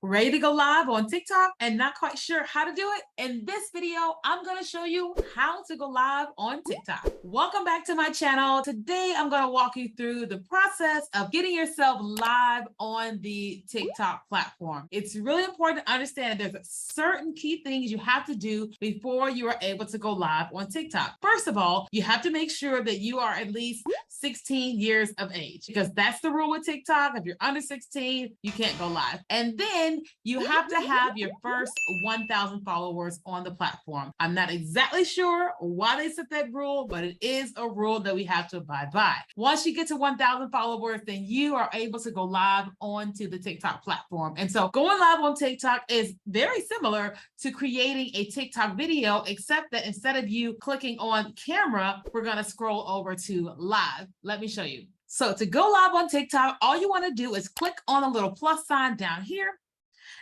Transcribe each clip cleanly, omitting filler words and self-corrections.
Ready to go live on TikTok and not quite sure how to do it? In this video, I'm going to show you how to go live on TikTok. Welcome back to my channel. Today, I'm going to walk you through the process of getting yourself live on the TikTok platform. It's really important to understand that there's certain key things you have to do before you are able to go live on TikTok. First of all, you have to make sure that you are at least 16 years of age, because that's the rule with TikTok. If you're under 16, you can't go live. And then you have to have your first 1,000 followers on the platform. I'm not exactly sure why they set that rule, but it is a rule that we have to abide by. Once you get to 1,000 followers, then you are able to go live onto the TikTok platform. And so going live on TikTok is very similar to creating a TikTok video, except that instead of you clicking on camera, we're going to scroll over to live. Let me show you. So to go live on TikTok, all you want to do is click on the little plus sign down here.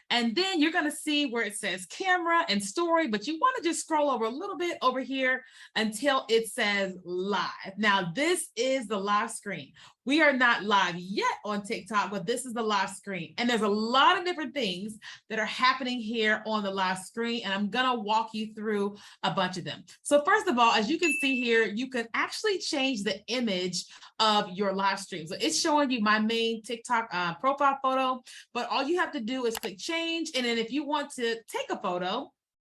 And then you're going to see where it says camera and story, but you want to just scroll over a little bit over here until it says live. Now, this is the live screen. We are not live yet on TikTok, but this is the live screen. And there's a lot of different things that are happening here on the live screen, and I'm going to walk you through a bunch of them. So first of all, as you can see here, you can actually change the image of your live stream. So it's showing you my main TikTok profile photo, but all you have to do is click change. And then if you want to take a photo,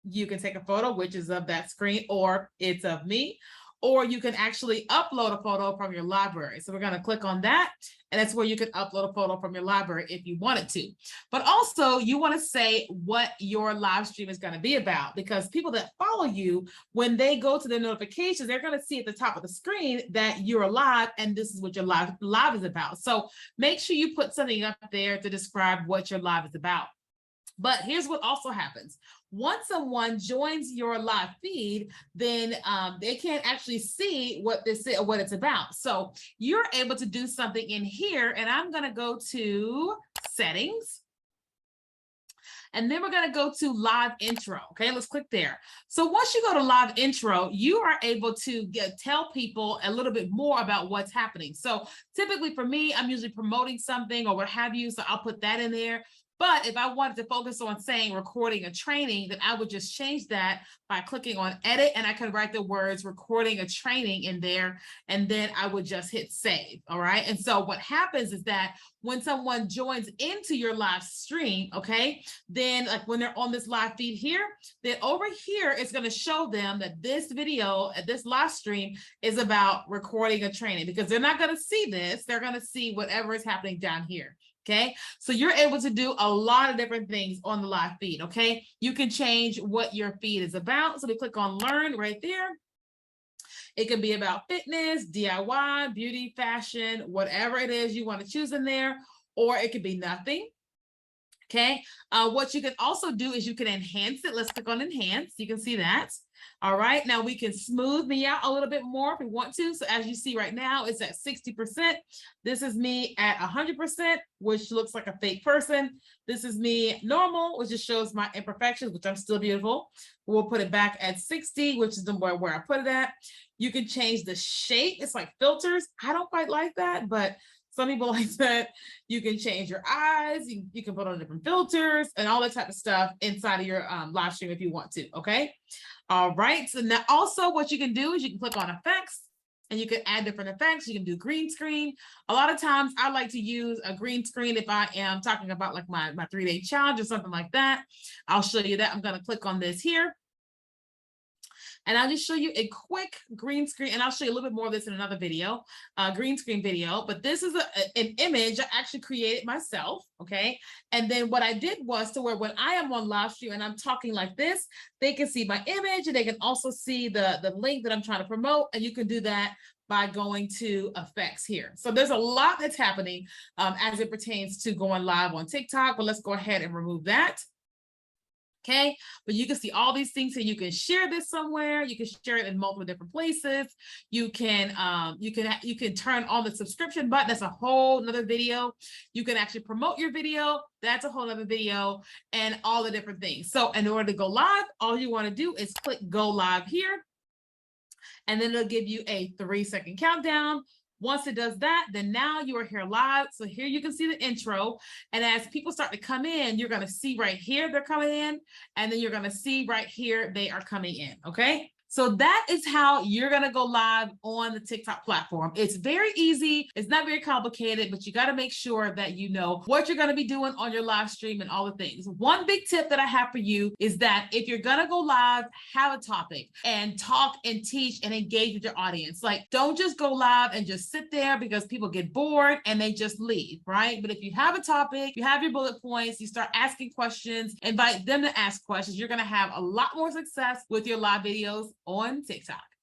you can take a photo, which is of that screen, or it's of me. Or you can actually upload a photo from your library. So we're going to click on that. And that's where you can upload a photo from your library if you wanted to. But also you want to say what your live stream is going to be about, because people that follow you, when they go to their notifications, they're going to see at the top of the screen that you're live and this is what your live is about. So make sure you put something up there to describe what your live is about. But here's what also happens. Once someone joins your live feed, then they can't actually see what this is or what it's about. So you're able to do something in here, and I'm going to go to settings. And then we're going to go to live intro. Okay, let's click there. So once you go to live intro, you are able to tell people a little bit more about what's happening. So typically for me, I'm usually promoting something or what have you. So I'll put that in there. But if I wanted to focus on saying recording a training, then I would just change that by clicking on edit, and I could write the words recording a training in there, and then I would just hit save. All right. And so what happens is that when someone joins into your live stream, okay, then like when they're on this live feed here, then over here, it's going to show them that this video, this live stream is about recording a training, because they're not going to see this. They're going to see whatever is happening down here. Okay, so you're able to do a lot of different things on the live feed. Okay, you can change what your feed is about. So we click on learn right there. It can be about fitness, DIY, beauty, fashion, whatever it is you want to choose in there, or it could be nothing. Okay, what you can also do is you can enhance it. Let's click on enhance. You can see that. All right, now we can smooth me out a little bit more if we want to. So as you see right now, it's at 60%. This is me at 100%, which looks like a fake person. This is me normal, which just shows my imperfections, which I'm still beautiful. We'll put it back at 60, which is the where I put it at. You can change the shape. It's like filters. I don't quite like that, but some people like that. You can change your eyes. You can put on different filters and all that type of stuff inside of your live stream if you want to. Okay. All right. So now also what you can do is you can click on effects and you can add different effects. You can do green screen. A lot of times I like to use a green screen if I am talking about like my 3-day challenge or something like that. I'll show you that. I'm going to click on this here. And I'll just show you a quick green screen, and I'll show you a little bit more of this in another video, green screen video. But this is an image I actually created myself, okay? And then what I did was to where when I am on live stream and I'm talking like this, they can see my image and they can also see the link that I'm trying to promote. And you can do that by going to effects here. So there's a lot that's happening as it pertains to going live on TikTok, but let's go ahead and remove that. Okay, but you can see all these things here. You can share this somewhere. You can share it in multiple different places. You can turn on the subscription button. That's a whole nother video. You can actually promote your video. That's a whole other video, and all the different things. So in order to go live, all you want to do is click go live here, and then it'll give you a 3-second countdown. Once it does that, then now you are here live. So here you can see the intro. And as people start to come in, you're going to see right here they're coming in. And then you're going to see right here they are coming in. Okay. So that is how you're going to go live on the TikTok platform. It's very easy. It's not very complicated, but you got to make sure that you know what you're going to be doing on your live stream and all the things. One big tip that I have for you is that if you're going to go live, have a topic and talk and teach and engage with your audience. Like, don't just go live and just sit there because people get bored and they just leave, right? But if you have a topic, you have your bullet points, you start asking questions, invite them to ask questions, you're going to have a lot more success with your live videos on TikTok.